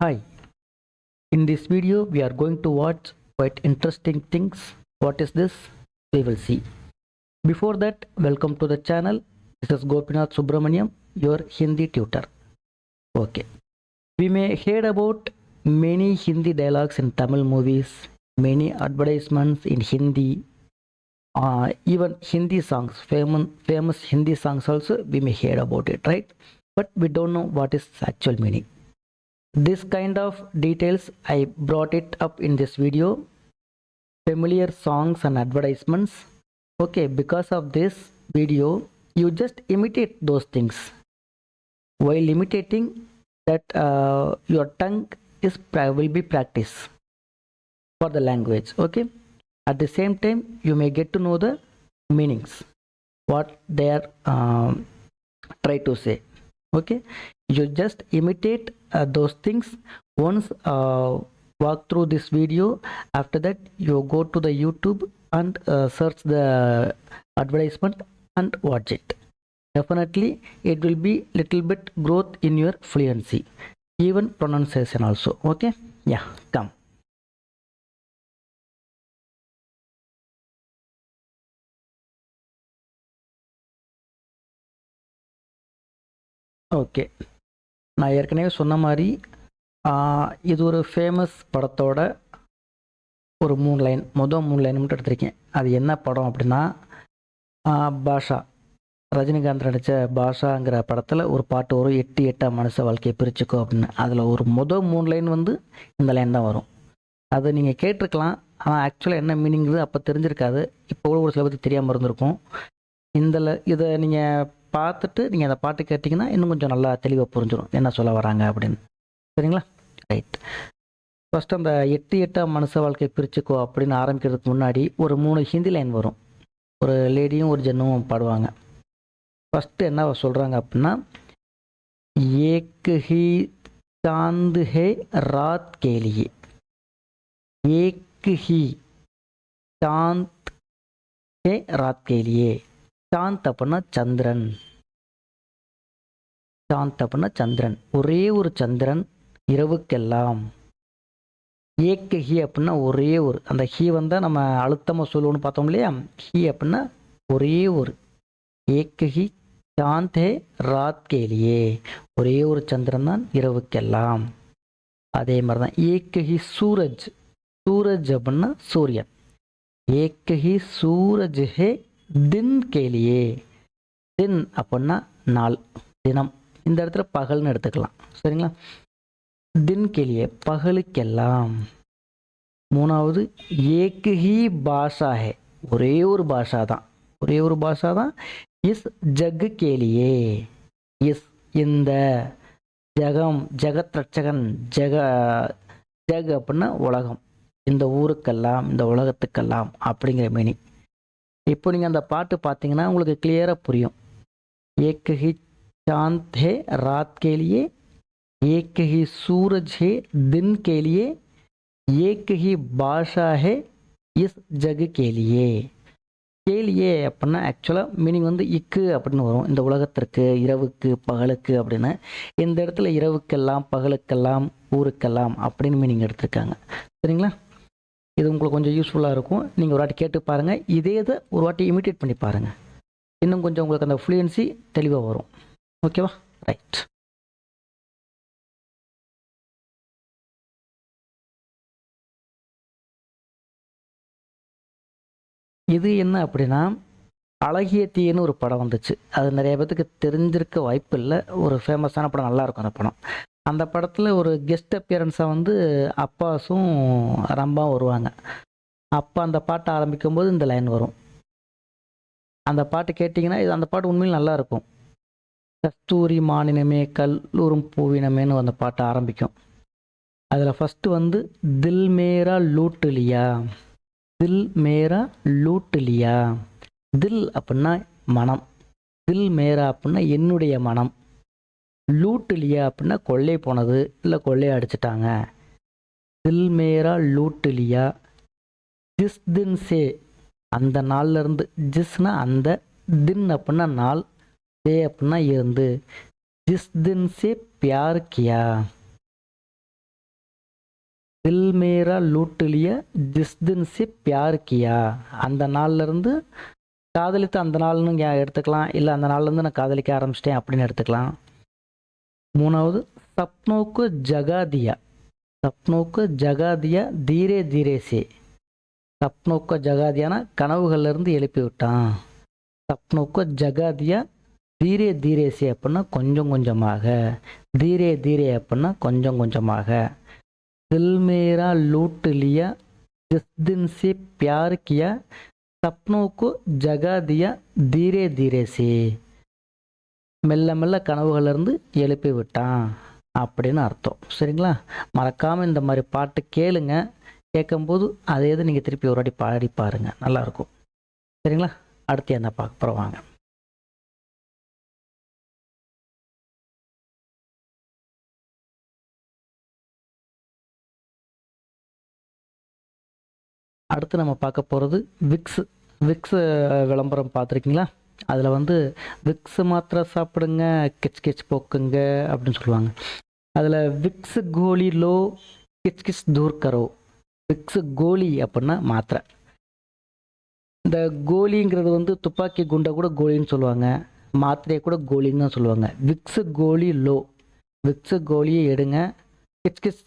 Hi, in this video we are going to watch quite interesting things. What is this? We will see. Before that, welcome to the channel. This is Gopinath Subramaniam, your Hindi tutor. Okay. We may heard about many Hindi dialogues in Tamil movies, many advertisements in Hindi, even Hindi songs, famous Hindi songs also we may heard about it, right? But we don't know what is actual meaning. This kind of details I brought it up in this video. Familiar songs and advertisements. Okay, because of this video, you just imitate those things. While imitating that, your tongue will be practice for the language. Okay. At the same time, you may get to know the meanings, what they are try to say. Okay, you just imitate those things. Once walk through this video, after that you go to the YouTube and search the advertisement and watch it. Definitely it will be little bit growth in your fluency, even pronunciation also. Okay, yeah, come. Okay, நான் ஏற்கனவே சொன்ன மாதிரி இது ஒரு famous படத்தோட ஒரு 3 line, மொதல் 3 line மட்டும் எடுத்திருக்கேன். அது என்ன படம் அப்படின்னா, பாஷா, ரஜினிகாந்த் நடித்த பாஷாங்கிற படத்தில் ஒரு பாட்டு வரும், 8 8 மனுஷ வாழ்க்கையை பிரிச்சுக்கோ அப்படின்னு. அதில் ஒரு மொதல் 3 லைன் வந்து இந்த லைன் தான் வரும். அது நீங்கள் கேட்டிருக்கலாம், ஆனால் ஆக்சுவலாக என்ன மீனிங்கிறது அப்போ தெரிஞ்சிருக்காது. இப்போ கூட ஒரு சில பேருக்கு தெரியாமல் இருந்திருக்கும். இதை நீங்கள் பார்த்துட்டு நீங்கள் அந்த பாட்டு கேட்டிங்கன்னா இன்னும் கொஞ்சம் நல்லா தெளிவாக புரிஞ்சிடும் என்ன சொல்ல வராங்க அப்படின்னு. சரிங்களா? ரைட். ஃபஸ்ட்டு அந்த 8 8 மனுஷ வாழ்க்கை பிரிச்சுக்கோ அப்படின்னு ஆரம்பிக்கிறதுக்கு முன்னாடி ஒரு 3 ஹிந்தி லைன் வரும். ஒரு லேடியும் ஒரு ஜென்னும் பாடுவாங்க. ஃபஸ்ட்டு என்ன சொல்கிறாங்க அப்படின்னா, ஏக் ஹி சாந்த் ஹே ராத் கே லியே, ஏக் ஹி சாந்த் ஹே ராத் கே லியே. சாந்த் அப்படின்னா சந்திரன், சாந்த் அப்படின்னா சந்திரன், ஒரே ஒரு சந்திரன் இரவுக்கெல்லாம். ஏக்க ஹி அப்படின்னா ஒரே ஒரு, அந்த ஹி வந்தால் நம்ம அழுத்தமாக சொல்லுவோன்னு பார்த்தோம் இல்லையா, ஹி அப்படின்னா ஒரே ஒரு. ஏக்க ஹி சாந்த் ஹே ராத் கேலியே, ஒரே ஒரு சந்திரன் தான் இரவுக்கெல்லாம். அதே மாதிரி தான் ஏக்க ஹி சூரஜ், சூரஜ் அப்படின்னா சூரியன். ஏக்க ஹி சூரஜ் ஹே தின் கேலியே, தின் அப்படின்னா நாள், தினம். இந்த இடத்துல பகல்னு எடுத்துக்கலாம். சரிங்களா? தின் கேலியே பகலுக்கெல்லாம். மூணாவது ஏக் ஹி பாஷா ஹே, ஒரே ஒரு பாஷா தான், ஒரே ஒரு பாஷா தான். இஸ் ஜக் கேலியே, இஸ் இந்த, ஜகம் ஜெகத் ரட்சகன், ஜக் அப்படின்னா உலகம், இந்த ஊருக்கெல்லாம் இந்த உலகத்துக்கெல்லாம் அப்படிங்கிற மீனிங். இப்போ நீங்கள் அந்த பாட்டு பார்த்தீங்கன்னா உங்களுக்கு கிளியராக புரியும். ஏக் ஹி சாந்த் ஹே ராத் கே லியே, ஏக் ஹி சூரஜ் ஹே தின் கே லியே, ஏக் ஹி பாஷா ஹே இஸ் ஜக் கே லியே. கேலியே அப்படின்னா ஆக்சுவலாக மீனிங் வந்து இக்கு அப்படின்னு வரும், இந்த உலகத்திற்கு, இரவுக்கு, பகலுக்கு அப்படின்னு. இந்த இடத்துல இரவுக்கெல்லாம், பகலுக்கெல்லாம், ஊருக்கெல்லாம் அப்படின்னு மீனிங் எடுத்திருக்காங்க. சரிங்களா? இது உங்களுக்கு கொஞ்சம் யூஸ்ஃபுல்லாக இருக்கும். நீங்கள் ஒரு வாட்டி கேட்டு பாருங்கள், இதே இதை ஒரு வாட்டி இமிட்டேட் பண்ணி பாருங்கள், இன்னும் கொஞ்சம் உங்களுக்கு அந்த ஃப்ளூயன்சி தெளிவாக வரும். ஓகேவா? ரைட். இது என்ன அப்படின்னா, அழகிய தீயன்னு ஒரு படம் வந்துச்சு. அது நிறைய பேத்துக்கு தெரிஞ்சிருக்க வாய்ப்பு இல்லை. ஒரு ஃபேமஸான படம், நல்லாயிருக்கும் அந்த படம். அந்த படத்தில் ஒரு கெஸ்ட் அப்பியரன்ஸாக வந்து அப்பாஸும் ரம்பாவும் வருவாங்க. அப்போ அந்த பாட்டை ஆரம்பிக்கும் போது இந்த லைன் வரும். அந்த பாட்டு கேட்டிங்கன்னா, இது அந்த பாட்டு உண்மையில் நல்லாயிருக்கும். கஸ்தூரி மானினமே கல்லூரும் பூவினமேன்னு அந்த பாட்டை ஆரம்பிக்கும். அதில் ஃபஸ்ட்டு வந்து தில் மேரா லூட் லியா, தில் மேரா லூட் லியா. தில் அப்படின்னா மனம், தில் மேரா அப்படின்னா என்னுடைய மனம், லூட் லியா அப்படின்னா கொள்ளை போனது, இல்லை கொள்ளையை அடிச்சிட்டாங்க. தில் மேரா லூட் லியா, ஜிஸ் தின் சே, அந்த நாள்ல இருந்து, ஜிஸ்னா அந்த, தின் அப்படின்னா நாள், சே அப்படின்னா இருந்து, ஜிஸ் தின் சே பியார் கியா, தில் மேரா லூட் லியா ஜிஸ் தின் சே பியார் கியா, அந்த நாள்ல இருந்து காதலித்து அந்த நாள்னு எடுத்துக்கலாம், இல்லை அந்த நாள்லேருந்து நான் காதலிக்க ஆரம்பிச்சிட்டேன் அப்படின்னு எடுத்துக்கலாம். மூணாவது சப்னோக்கு ஜகாதியா, சப்னோக்கு ஜகாதியா தீரே தீரே சே, சப்னோக்கு ஜகாதியானா கனவுகள்ல இருந்து எழுப்பி விட்டான். சப்னோக்கு ஜகாதியா தீரே தீரே சே அப்படின்னா கொஞ்சம் கொஞ்சமாக, தீரே தீரே அப்படின்னா கொஞ்சம் கொஞ்சமாக. தில் மேரா லூட் லியா जिस दिन से प्यार किया सपनों को जगा दिया धीरे धीरे से, மெல்ல மெல்ல கனவுகள்ல இருந்து எழுப்பி விட்டான் அப்படின்னு அர்த்தம். சரிங்களா? மறக்காமல் இந்த மாதிரி பாட்டு கேளுங்க. கேட்கும்போது அதே இது நீங்கள் திருப்பி ஒரு வாட்டி பாடி பாருங்க, நல்லாயிருக்கும். சரிங்களா? அடுத்து என்ன பார்க்க போகிறோம் வாங்க. அடுத்து நம்ம பார்க்க போகிறது விக்ஸ். விக்ஸ் விளம்பரம் பார்த்துருக்கீங்களா? அதில் வந்து விக்ஸ் மாத்திரை சாப்பிடுங்க கிச் கிச் போக்குங்க அப்படின்னு சொல்லுவாங்க. அதில் விக்ஸ் கோலி லோ கிச் கிச் தூர் கரோ. விக்ஸ் கோலி அப்படின்னா மாத்திரை. இந்த கோலிங்கிறது வந்து துப்பாக்கி குண்டை கூட கோலின்னு சொல்லுவாங்க, மாத்திரையை கூட கோலின்னு தான் சொல்லுவாங்க. விக்ஸ் கோலி லோ, விக்ஸ் கோலியை எடுங்க, கிச் கிச்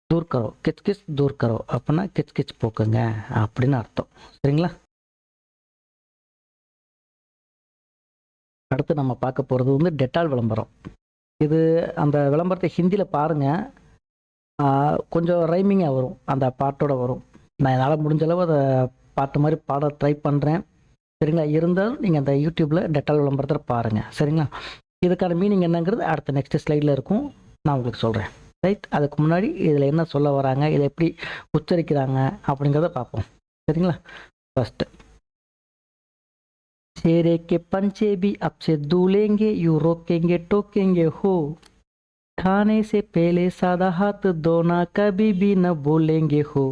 தூர் கரோ, கிச் கிச் தூர் கரோ அப்படின்னா கிச் கிச் போக்குங்க அப்படின்னு அர்த்தம். சரிங்களா? அடுத்து நம்ம பார்க்க போகிறது வந்து டெட்டால் விளம்பரம். இது அந்த விளம்பரத்தை ஹிந்தியில் பாருங்கள், கொஞ்சம் ரைமிங்காக வரும், அந்த பாட்டோட வரும். நான் என்னால் முடிஞ்ச அளவு அதை பாட்டு மாதிரி பாட ட்ரை பண்ணுறேன். சரிங்களா? இருந்தாலும் நீங்கள் அந்த யூடியூப்பில் டெட்டால் விளம்பரத்தை பாருங்கள். சரிங்களா? இதுக்கான மீனிங் என்னங்கிறது அடுத்த நெக்ஸ்ட் ஸ்லைடில் இருக்கும், நான் உங்களுக்கு சொல்கிறேன். ரைட்? அதுக்கு முன்னாடி இதில் என்ன சொல்ல வராங்க, இதை எப்படி உச்சரிக்கிறாங்க அப்படிங்கிறத பார்ப்போம். சரிங்களா? ஃபஸ்ட்டு शेरे के पंचे भी अब से दूलेंगे, यू रोकेंगे टोकेंगे हो, खाने से पहले सादा हाथ धोना कभी भी न भूलेंगे हो,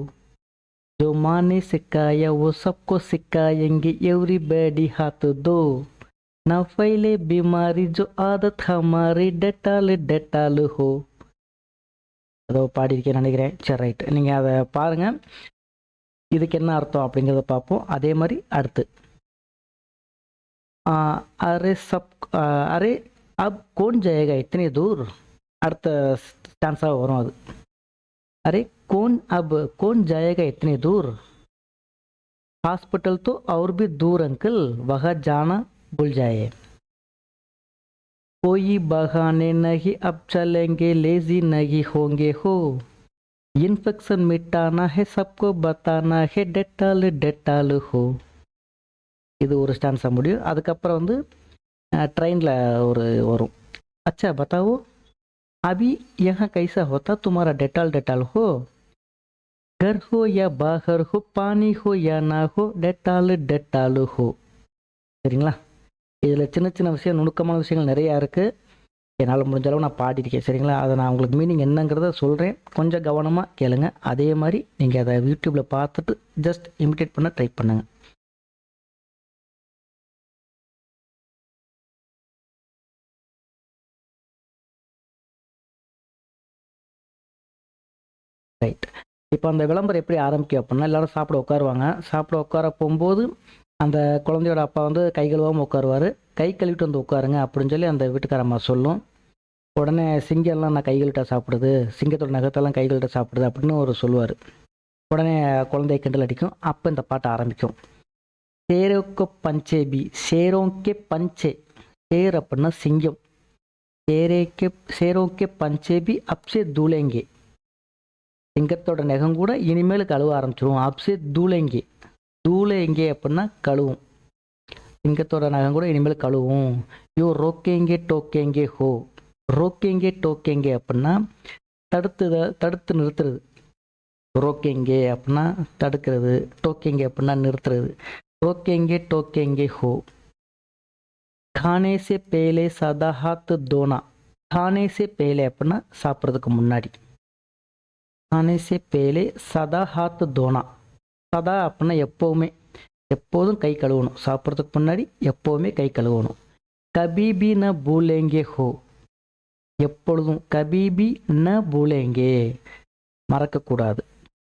जो माँ ने सिखाया वो सबको सिखाएंगे, एवरीबॉडी हाथ दो, न फैले बीमारी जो आदत हमारी, डेटाल डेटाल हो. அதோ பாடியிருக்கேன் நினைக்கிறேன். சரி, ரைட், நீங்கள் அதை பாருங்கள், இதுக்கு என்ன அர்த்தம் அப்படிங்கிறத பார்ப்போம். அதே மாதிரி அடுத்து अरे सब अरे अब कौन जाएगा इतनी दूर, அடுத்த ஸ்டான்ஸாக வரும் அது. अरे कौन अब कौन जाएगा इतनी दूर, हॉस्पिटल तो और भी दूर अंकल, वहाँ जाना भूल जाए, कोई बहाने नहीं अब चलेंगे, लेजी नहीं होंगे हो, इन्फेक्शन मिटाना है सबको बताना है, डेटाल डेटाल हो. இது ஒரு ஸ்டான்ஸாக முடியும். அதுக்கப்புறம் வந்து ட்ரெயினில் ஒரு வரும். अच्छा बताओ अभी यहाँ कैसा होता तुम्हारा, डेटाल डेटाल हो, घर हो या बाहर हो, पानी हो या ना हो, डेटाल डेटाल हो. சரிங்களா? இதில் சின்ன சின்ன விஷயம், நுணுக்கமான விஷயங்கள் நிறையா இருக்குது. என்னால் முடிஞ்ச அளவு நான் பாடியிருக்கேன். சரிங்களா? அதை நான் உங்களுக்கு மீனிங் என்னங்கிறத சொல்கிறேன், கொஞ்சம் கவனமாக கேளுங்க. அதே மாதிரி நீங்கள் அதை யூடியூப்பில் பார்த்துட்டு ஜஸ்ட் இமிட்டேட் பண்ண ட்ரை பண்ணுங்கள். ரைட். இப்போ அந்த விளம்பரம் எப்படி ஆரம்பிக்கும் அப்படின்னா, எல்லோரும் சாப்பிட உட்காருவாங்க. சாப்பிட உட்கார போகும்போது அந்த குழந்தையோட அப்பா வந்து கை கழுவாமல் உட்காருவார். கை கழுவிட்டு வந்து உட்காருங்க அப்படின்னு சொல்லி அந்த வீட்டுக்காரம்மா சொல்லும். உடனே சிங்கம்லாம் நான் கை கழுவிட்டா சாப்பிடுது, சிங்கத்தோட நகத்தெல்லாம் கை கழுவிட்ட சாப்பிடுது அப்படின்னு ஒரு சொல்லுவார். உடனே குழந்தைய கிண்டல் அடிக்கும். அப்போ இந்த பாட்டு ஆரம்பிக்கும். சேரோக்கு பஞ்சேபி, சேரோக்கே பஞ்சே, சேர் அப்படின்னா சிங்கம், சேரோக்கே பஞ்சேபி அப்சே தூளேங்கே, சிங்கத்தோட நெகம் கூட இனிமேல் கழுவ ஆரம்பிச்சிருவோம். அப்சே தூளேங்கே, தூளேங்கே அப்படின்னா கழுவும், சிங்கத்தோட நகம் கூட இனிமேல் கழுவும். யோ ரோக்கேங்கே டோக்கேங்கே ஹோ, ரோக்கேங்கே டோக்கேங்கே அப்படின்னா தடுத்து நிறுத்துறது. ரோக்கேங்கே அப்படின்னா தடுக்கிறது, டோக்கேங்கே அப்படின்னா நிறுத்துறது. ரோக்கேங்கே டோக்கேங்கே ஹோ. खाने से पहले सादा हाथ धोना, खाने से पहले அப்படின்னா சாப்பிட்றதுக்கு முன்னாடி, खाने से पहले सादा हाथ धोना, சதா அப்படின்னா எப்போவுமே, எப்போதும் கை கழுவணும். சாப்பிட்றதுக்கு முன்னாடி எப்போவுமே கை கழுவணும். கபி பி ந பூலேங்கே ஹோ, எப்பொழுதும் கபீபி ந பூலேங்கே, மறக்கக்கூடாது.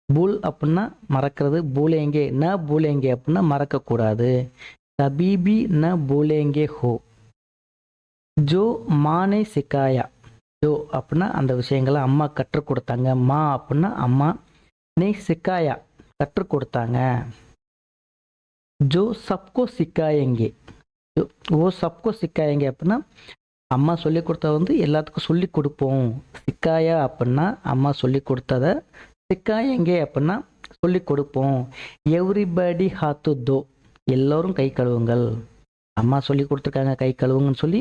பூல் அப்படின்னா மறக்கிறது, பூலேங்கே ந பூலேங்கே அப்படின்னா மறக்கக்கூடாது. கபீபி ந பூலேங்கே ஹோ. ஜோ மானே சிக்காயா, ஜோ அப்படின்னா அந்த விஷயங்களை அம்மா கற்றுக் கொடுத்தாங்க. மா அப்படின்னா அம்மா, நே சிக்காயா கற்றுக் கொடுத்தாங்க. ஜோ சப்கோ சிக்காயங்கே, ஓ சப்கோ சிக்காயங்கே அப்படின்னா அம்மா சொல்லி கொடுத்தத எல்லாத்துக்கும் சொல்லி கொடுப்போம். சிக்காயா அப்படின்னா அம்மா சொல்லி கொடுத்தத, சிக்காயங்கே அப்படின்னா சொல்லி கொடுப்போம். எவ்ரிபடி ஹாத்து தோ, எல்லோரும் கை கழுவுங்கள். அம்மா சொல்லி கொடுத்துருக்காங்க கை கழுவுங்கன்னு சொல்லி,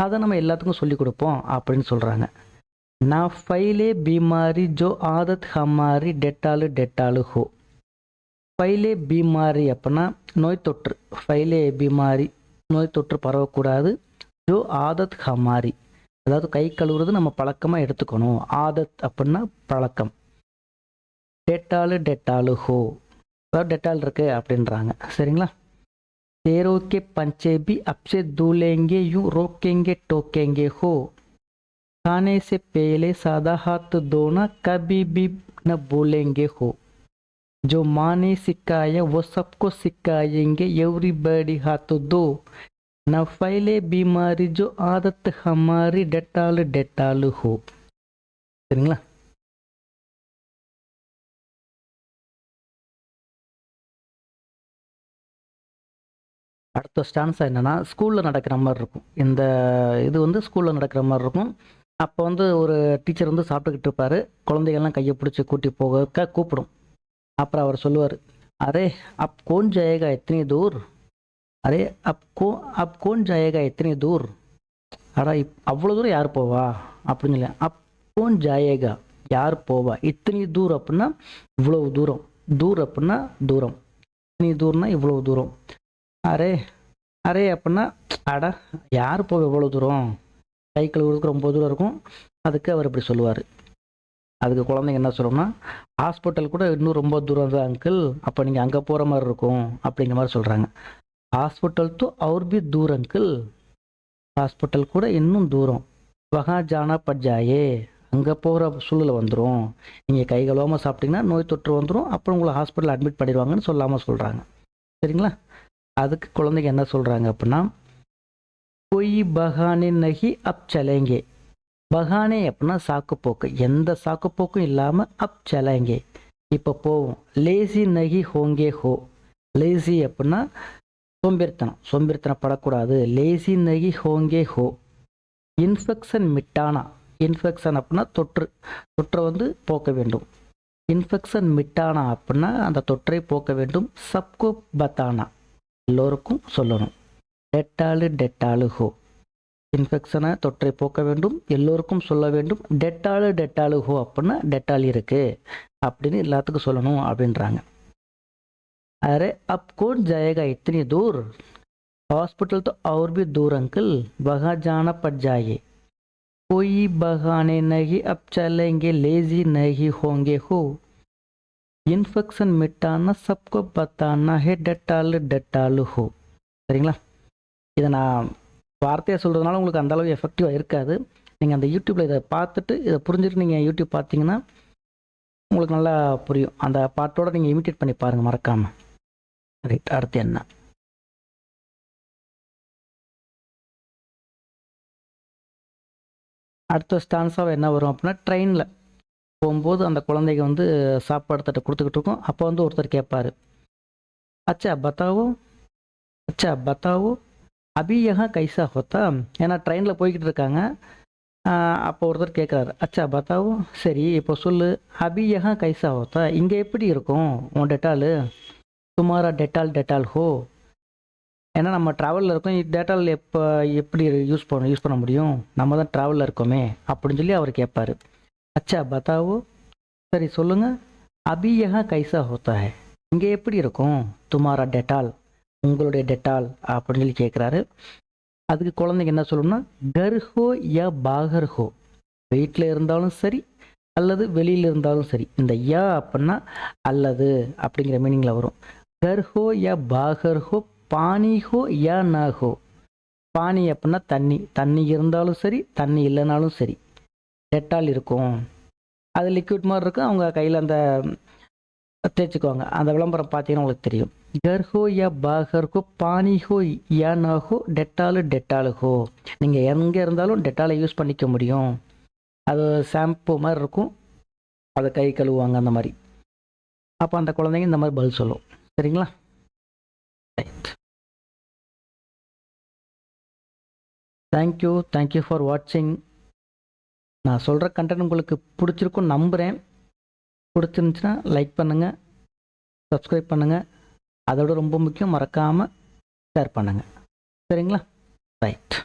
அதை நம்ம எல்லாத்துக்கும் சொல்லி கொடுப்போம் அப்படின்னு சொல்கிறாங்க. நான் ஃபைலே பீமாரி ஜோ ஆதத் ஹமாரி டெட்டாலு டெட்டாலு ஹோ. ஃபைலே பீமாரி அப்படின்னா நோய் தொற்று. ஃபைலே பீமாரி நோய் தொற்று பரவக்கூடாது. ஜோ ஆதத் ஹமாரி, அதாவது கை கழுவுறது நம்ம பழக்கமாக எடுத்துக்கணும். ஆதத் அப்படின்னா பழக்கம். டெட்டாலு டெட்டாலு ஹோ, அதாவது டெட்டால் இருக்கு அப்படின்றாங்க. சரிங்களா. तेरों के पंचे भी अब से धुलेंगे, यूं रोकेंगे टोकेंगे हो. खाने से पहले सादा हाथ धोना कभी भी न भूलेंगे हो. जो माँ ने सिखाया वो सबको सिखाएंगे, एवरीबॉडी हाथ धो. न फैले बीमारी जो आदत हमारी डेटाल डेटाल हो. சரிங்களா. அடுத்த ஸ்டான்ஸா என்னன்னா, ஸ்கூலில் நடக்கிற மாதிரி இருக்கும். இந்த இது ஸ்கூலில் நடக்கிற மாதிரி இருக்கும். அப்போ ஒரு டீச்சர் சாப்பிட்டுக்கிட்டு இருப்பார். குழந்தைகள்லாம் கையை பிடிச்சி கூட்டி போக கூப்பிடும். அப்புறம் அவர் சொல்லுவார், அரே அப் கோன் ஜாயேகா எத்தனை தூர், அரே அப் கோன் ஜாயேகா எத்தனை தூர், அடா அவ்வளோ தூரம் யார் போவா அப்படின்னு சொல்லி, அப் கோன் ஜாயேகா யார் போவா, இத்தனை தூர் அப்படின்னா இவ்வளவு தூரம், தூர் அப்படின்னா தூரம், இத்தனை தூரம்னா இவ்வளவு தூரம். அரே அரே அப்படின்னா அடா யார் போக எவ்வளோ தூரம், கை கழுவுறதுக்கு ரொம்ப தூரம் இருக்கும். அதுக்கு அவர் இப்படி சொல்லுவார். அதுக்கு குழந்தைங்க என்ன சொல்லணும்னா, ஹாஸ்பிட்டல் கூட இன்னும் ரொம்ப தூரம் தான் அங்கிள், அப்போ நீங்கள் அங்கே போகிற மாதிரி இருக்கும் அப்படிங்கிற மாதிரி சொல்கிறாங்க. ஹாஸ்பிட்டல் தோ அவர் பி தூர் அங்கிள், ஹாஸ்பிட்டல் கூட இன்னும் தூரம். வகா ஜானா பட்ஜாயே, அங்கே போகிற சூழ்நிலை வந்துடும். நீங்கள் கை கழுவாமல் சாப்பிட்டீங்கன்னா நோய் தொற்று வந்துடும், அப்புறம் உங்களை ஹாஸ்பிட்டல் அட்மிட் பண்ணிடுவாங்கன்னு சொல்லாமல் சொல்கிறாங்க. சரிங்களா. அதுக்கு குழந்தைங்க என்ன சொல்கிறாங்க அப்படின்னா, கொய் பகானே நகி அப் சலேங்கே. பகானே அப்படின்னா சாக்குப்போக்கு, எந்த சாக்குப்போக்கும் இல்லாமல் அப் சலேங்கே இப்போ போவோம். லேசி நகி ஹோங்கே ஹோ. லேசி அப்படின்னா சோம்பேறித்தனப்படக்கூடாது. லேசி நகி ஹோங்கே ஹோ. இன்ஃபெக்ஷன் மிட்டானா, இன்ஃபெக்ஷன் அப்படின்னா தொற்றை போக்க வேண்டும். இன்ஃபெக்ஷன் மிட்டானா அப்படின்னா அந்த தொற்றை போக்க வேண்டும். சப்கோ பத்தானா, எல்லோருக்கும் சொல்லணும். டெட்டாலு டெட்டாலு ஹோ, இன்ஃபெக்ஷனை தொற்றை போக்க வேண்டும், எல்லோருக்கும் சொல்ல வேண்டும். டெட்டாலு டெட்டாலு ஹோ அப்படின்னா டெட்டால் இருக்கு அப்படின்னு எல்லாத்துக்கும் சொல்லணும் அப்படின்றாங்க. அரே அப் கோன் ஜாயேகா இத்தனி தூர், हॉस्पिटल तो और भी दूर अंकल, वहाँ जाना पड़ जाए. कोई बहाने नहीं अब चलेंगे, लेजी नहीं होंगे हो. இன்ஃபெக்ஷன் மிட்டானா சப்கோ பத்தானா ஹே டெட்டாலு டெட்டாலு ஹோ. சரிங்களா. இதை நான் வார்த்தையாக சொல்கிறதுனால உங்களுக்கு அந்தளவு எஃபெக்டிவாக இருக்காது. நீங்கள் அந்த யூடியூப்பில் இதை பார்த்துட்டு இதை புரிஞ்சுட்டு நீங்கள் யூடியூப் பார்த்தீங்கன்னா உங்களுக்கு நல்லா புரியும். அந்த பாட்டோடு நீங்கள் இமிட்டேட் பண்ணி பாருங்கள் மறக்காமல். ரைட். அடுத்து என்ன, அடுத்த ஸ்டான்ஸாக என்ன வரும் அப்படின்னா, ட்ரெயினில் போகும்போது அந்த குழந்தைங்க சாப்பாடு தட்டை கொடுத்துக்கிட்டு இருக்கோம். அப்போ ஒருத்தர் கேட்பார், அச்சா பத்தாவோ, அச்சா பத்தாவோ அபி யஹா கைசா ஹோத்தா. ஏன்னா ட்ரெயினில் போய்கிட்டு இருக்காங்க. அப்போ ஒருத்தர் கேட்குறாரு, அச்சா பத்தாவோ, சரி இப்போ சொல்லு, அபி யஹா கைசா ஹோத்தா, இங்கே எப்படி இருக்கும் உன் டெட்டாலு, துமாரா டெட்டால் டெட்டால் ஹோ. ஏன்னா நம்ம ட்ராவலில் இருக்கோம், டெட்டால் எப்படி யூஸ் பண்ண முடியும், நம்ம தான் ட்ராவலில் இருக்கோமே அப்படின்னு சொல்லி அவர் கேட்பார். அச்சா பத்தாவோ, சரி சொல்லுங்க, அபி யஹா கைசா ஹோத்தா ஹை, இங்கே எப்படி இருக்கும் துமாரா டெட்டால், உங்களுடைய டெட்டால் அப்படின்னு சொல்லி கேட்குறாரு. அதுக்கு குழந்தைங்க என்ன சொல்லணும்னா, கர் ஹோ யா பாகர் ஹோ, வீட்டில் இருந்தாலும் சரி அல்லது வெளியில் இருந்தாலும் சரி. இந்த யா அப்படின்னா அல்லது அப்படிங்கிற மீனிங்கில் வரும். கர் ஹோ யா பாகர் ஹோ, பானி ஹோ யா நா ஹோ. பானி அப்படின்னா தண்ணி இருந்தாலும் சரி, தண்ணி இல்லைனாலும் சரி. டெட்டால் இருக்கும். அது லிக்விட் மாதிரி இருக்கும். அவங்க கையில் அந்த தேய்ச்சிக்குவாங்க. அந்த விளம்பரம் பார்த்தீங்கன்னா உங்களுக்கு தெரியும். घर हो या बाहर हो पानी हो या ना हो டெட்டால் ஹோ. நீங்கள் எங்கே இருந்தாலும் டெட்டாலை யூஸ் பண்ணிக்க முடியும். அது ஷாம்பு மாதிரி இருக்கும். அதை கை கழுவுவாங்க அந்த மாதிரி. அப்போ அந்த குழந்தைங்க இந்த மாதிரி பதில் சொல்லும். சரிங்களா? ரைட். தேங்க்யூ ஃபார் வாட்சிங். நான் சொல்கிற கண்டென்ட் உங்களுக்கு பிடிச்சிருக்குன்னு நம்புகிறேன். பிடிச்சிருந்துச்சுன்னா லைக் பண்ணுங்கள், சப்ஸ்கிரைப் பண்ணுங்கள். அதோட ரொம்ப முக்கியம், மறக்காமல் ஷேர் பண்ணுங்கள். சரிங்களா? ரைட்.